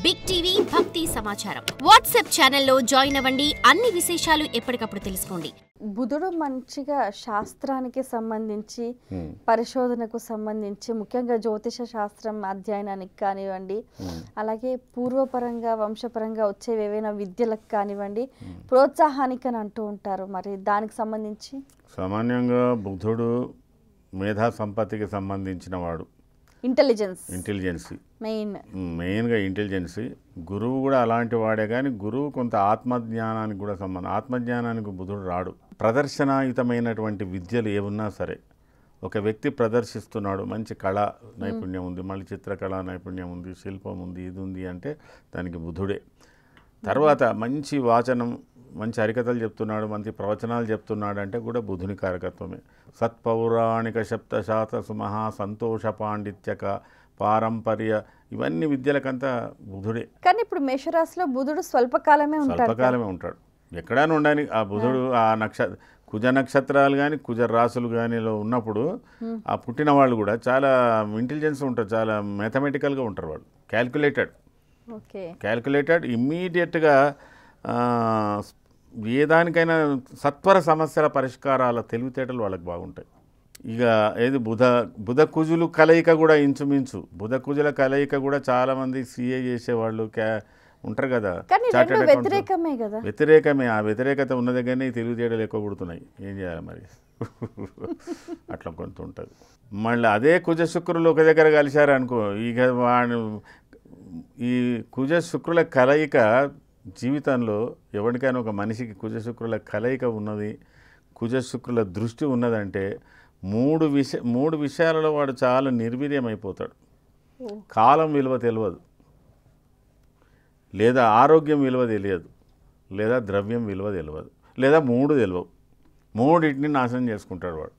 Big TV భక్తి సమాచారం WhatsApp ఛానల్లో జాయిన్ అవ్వండి. అన్ని విశేషాలు ఎప్పటికప్పుడు తెలుసుకోండి. బుధుడు మంచిగా శాస్త్రానికి సంబంధించి పరిశోధనకు సంబంధించి ముఖ్యంగా జ్యోతిష శాస్త్రం అధ్యయనానికి కానివ్వండి, అలాగే పూర్వపరంగా వంశపరంగా వచ్చేవి ఏవైనా విద్యలకు కానివ్వండి ప్రోత్సాహానికి అని అంటూ ఉంటారు. మరి దానికి సంబంధించి సామాన్యంగా బుధుడు మేధా సంపత్తికి సంబంధించిన వాడు. ఇంటెలిజెన్సీ మెయిన్గా ఇంటెలిజెన్సీ. గురువు కూడా అలాంటి వాడే, కానీ గురువు కొంత ఆత్మజ్ఞానానికి కూడా సంబంధం. ఆత్మజ్ఞానానికి బుధుడు రాడు. ప్రదర్శనాయుతమైనటువంటి విద్యలు ఏమున్నా సరే ఒక వ్యక్తి ప్రదర్శిస్తున్నాడు, మంచి కళా నైపుణ్యం ఉంది, మళ్ళీ చిత్రకళా నైపుణ్యం ఉంది, శిల్పం ఉంది, ఇది ఉంది అంటే దానికి బుధుడే. తర్వాత మంచి వాచనం, మంచి హరికథలు చెప్తున్నాడు, మంచి ప్రవచనాలు చెప్తున్నాడు అంటే కూడా బుధుని కారకత్వమే. సత్పౌరాణిక శబ్దశాత సుమహా సంతోష పాండిత్యక పారంపర్య ఇవన్నీ విద్యలకంతా బుధుడే. కానీ ఇప్పుడు మేషరాశిలో బుధుడు స్వల్పకాలమే ఉంటాడు. ఎక్కడైనా ఉండని ఆ బుధుడు ఆ కుజ నక్షత్రాలు కానీ కుజ రాసులు కానీలో ఉన్నప్పుడు ఆ పుట్టిన వాళ్ళు కూడా చాలా ఇంటెలిజెన్స్ ఉంటారు, చాలా మ్యాథమెటికల్గా ఉంటారు. వాళ్ళు క్యాల్కులేటెడ్ ఇమ్మీడియట్గా ఏ దానికైనా సత్వర సమస్యల పరిష్కారాల తెలివితేటలు వాళ్ళకి బాగుంటాయి. ఇక ఏది బుధ కుజులు కలయిక కూడా ఇంచుమించు బుధ కుజుల కలయిక కూడా చాలామంది సిఏ చేసేవాళ్ళు ఉంటారు కదా, వ్యతిరేకమే. ఆ వ్యతిరేకత ఉన్న దగ్గరనే తెలివితేటలు ఎక్కువ కుడుతున్నాయి. ఏం చేయాలి మరి? అట్లా కొంత ఉంటుంది. మళ్ళీ అదే కుజ శుక్రులు ఒక దగ్గర కలిశారు అనుకో, ఇక ఈ కుజ శుక్రుల కలయిక జీవితంలో ఎవరికైనా ఒక మనిషికి కుజ శుక్రుల కలయిక ఉన్నది, కుజ శుక్రుల దృష్టి ఉన్నదంటే మూడు విషయాలలో వాడు చాలా నిర్వీర్యమైపోతాడు. కాలం విలువ తెలియదు, లేదా ఆరోగ్యం విలువ తెలియదు, లేదా ద్రవ్యం విలువ తెలియదు, లేదా తెలియవు. మూడింటిని నాశనం చేసుకుంటాడు వాడు.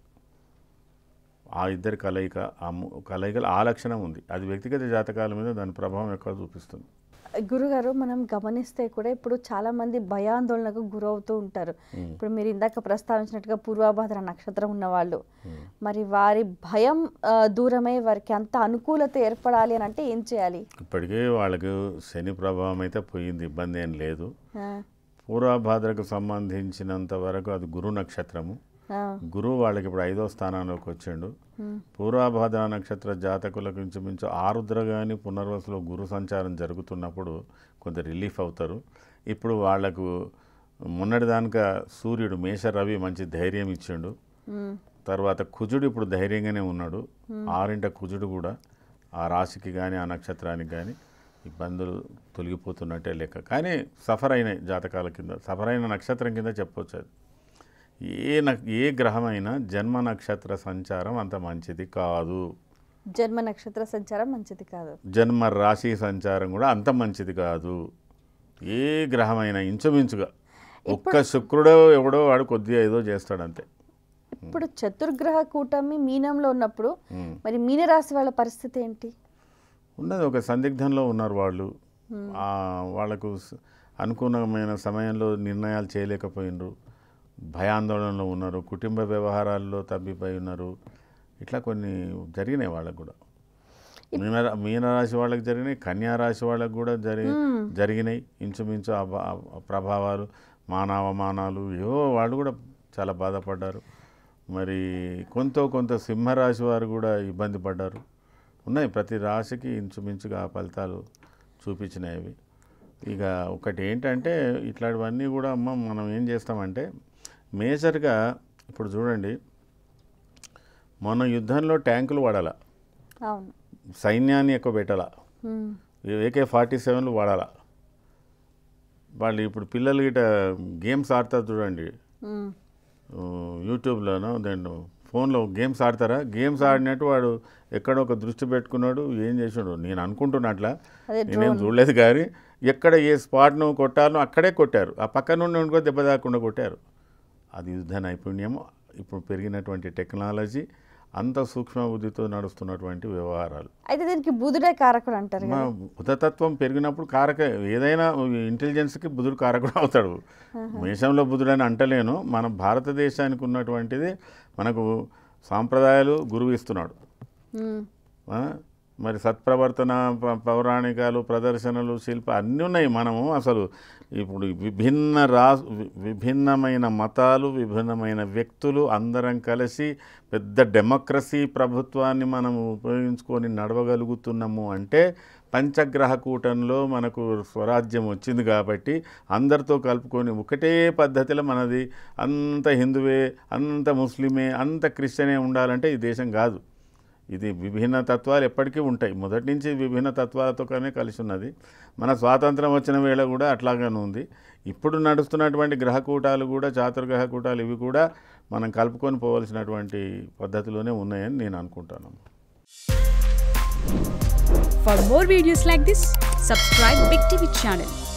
ఆ ఇద్దరి కలయికలు ఆ లక్షణం ఉంది. అది వ్యక్తిగత జాతకాల మీద దాని ప్రభావం ఎక్కువ చూపిస్తుంది. గురుగారు, మనం గమనిస్తే కూడా ఇప్పుడు చాలా మంది భయాందోళనకు గురవుతూ ఉంటారు. ఇప్పుడు మీరు ఇందాక ప్రస్తావించినట్టుగా పూర్వభాద్ర నక్షత్రం ఉన్నవాళ్ళు, మరి వారి భయం దూరమై వారికి అంత అనుకూలత ఏర్పడాలి అని అంటే ఏం చేయాలి? ఇప్పటికే వాళ్ళకు శని ప్రభావం అయితే పోయింది, ఇబ్బంది ఏం లేదు. పూర్వభాద్రకు సంబంధించినంత వరకు అది గురు నక్షత్రము. గురువు వాళ్ళకి ఇప్పుడు 5వ స్థానంలోకి వచ్చిండు. పూర్వభాద్ర నక్షత్ర జాతకులకు ఇంచుమించు ఆరుద్ర కానీ పునర్వసులో గురు సంచారం జరుగుతున్నప్పుడు కొంత రిలీఫ్ అవుతారు. ఇప్పుడు వాళ్లకు మొన్నటిదానిక సూర్యుడు మేష రవి మంచి ధైర్యం ఇచ్చిండు. తర్వాత కుజుడు ఇప్పుడు ధైర్యంగానే ఉన్నాడు. 6 కుజుడు కూడా ఆ రాశికి కానీ ఆ నక్షత్రానికి కానీ ఇబ్బందులు తొలగిపోతున్నట్టే లెక్క. కానీ సఫర్ అయిన జాతకాల కింద, సఫర్ అయిన నక్షత్రం కింద చెప్పవచ్చు. అది ఏ గ్రహమైనా జన్మ నక్షత్ర సంచారం అంత మంచిది కాదు. జన్మ నక్షత్ర సంచారం మంచిది కాదు, జన్మ రాశి సంచారం కూడా అంత మంచిది కాదు. ఏ గ్రహమైనా ఇంచుమించుగా ఒక్క శుక్రుడో ఎవడో వాడు కొద్దిగా ఏదో చేస్తాడు అంతే. ఇప్పుడు చతుర్గ్రహ కూటమి మీనంలో ఉన్నప్పుడు మరి మీనరాశి వాళ్ళ పరిస్థితి ఏంటి? ఉన్నది ఒక సందిగ్ధంలో ఉన్నారు వాళ్ళు. వాళ్లకు అనుకూలమైన సమయంలో నిర్ణయాలు చేయలేకపోయినరు, భయాందోళనలో ఉన్నారు, కుటుంబ వ్యవహారాల్లో తప్పిపోయి ఉన్నారు. ఇట్లా కొన్ని జరిగినాయి వాళ్ళకు కూడా. మీనరాశి వాళ్ళకి జరిగినాయి, కన్యారాశి వాళ్ళకు కూడా జరిగినాయి ఇంచుమించు ప్రభావాలు, మానవమానాలు ఏవో. వాళ్ళు కూడా చాలా బాధపడ్డారు. మరి కొంత సింహరాశి వారు కూడా ఇబ్బంది పడ్డారు. ఉన్నాయి, ప్రతి రాశికి ఇంచుమించుగా ఫలితాలు చూపించినాయి. ఇక ఒకటి ఏంటంటే ఇట్లాంటివన్నీ కూడా మనం ఏం చేస్తామంటే మేజర్గా ఇప్పుడు చూడండి, మన యుద్ధంలో ట్యాంకులు వాడాల, సైన్యాన్ని ఎక్కువ పెట్టాల, AK-47లు వాడాల. వాళ్ళు ఇప్పుడు పిల్లలు గిట గేమ్స్ ఆడతారు చూడండి, యూట్యూబ్లోనో దాంట్లో ఫోన్లో గేమ్స్ ఆడతారా? గేమ్స్ ఆడినట్టు వాడు ఎక్కడో ఒక దృష్టి పెట్టుకున్నాడు, ఏం చేసాడు నేను అనుకుంటున్నట్లా, నేనేం చూడలేదు. కానీ ఎక్కడ ఏ స్పాట్ను కొట్టాలో అక్కడే కొట్టారు, ఆ పక్క నుండి ఉండుకో దెబ్బ తాకుండా కొట్టారు. అది యుద్ధ నైపుణ్యము. ఇప్పుడు పెరిగినటువంటి టెక్నాలజీ, అంత సూక్ష్మ బుద్ధితో నడుస్తున్నటువంటి వ్యవహారాలు. అయితే దీనికి బుధుడే కారకుడు అంటారు. బుధతత్వం పెరిగినప్పుడు ఏదైనా ఇంటెలిజెన్స్కి బుధుడు కారకుడు అవుతాడు. మేషంలో బుధుడని అంటలేను. మన భారతదేశానికి ఉన్నటువంటిది మనకు సాంప్రదాయాలు గురువు ఇస్తున్నాడు. మరి సత్ప్రవర్తన, పౌరాణికాలు, ప్రదర్శనలు, శిల్ప అన్నీ ఉన్నాయి. మనము అసలు ఇప్పుడు విభిన్నమైన మతాలు, విభిన్నమైన వ్యక్తులు అందరం కలిసి పెద్ద డెమోక్రసీ ప్రభుత్వాన్ని మనం ఉపయోగించుకొని నడవగలుగుతున్నాము అంటే పంచగ్రహ కూటంలో మనకు స్వరాజ్యం వచ్చింది కాబట్టి అందరితో కలుపుకొని ఒకటే పద్ధతిలో మనది అంత హిందువే, అంత ముస్లిమే, అంత క్రిస్టియనే ఉండాలంటే ఈ దేశం కాదు. ఇది విభిన్న తత్వాలు ఎప్పటికీ ఉంటాయి. మొదటి నుంచి విభిన్న తత్వాలతోనే కలిసి ఉన్నది. మన స్వాతంత్రం వచ్చిన వేళ కూడా అట్లాగానే ఉంది. ఇప్పుడు నడుస్తున్నటువంటి గ్రహకూటాలు కూడా, చాతుర్గ్రహ కూటాలు, ఇవి కూడా మనం కలుపుకొని పోవాల్సినటువంటి పద్ధతిలోనే ఉన్నాయని నేను అనుకుంటాను. For more videos like this, subscribe Big TV channel.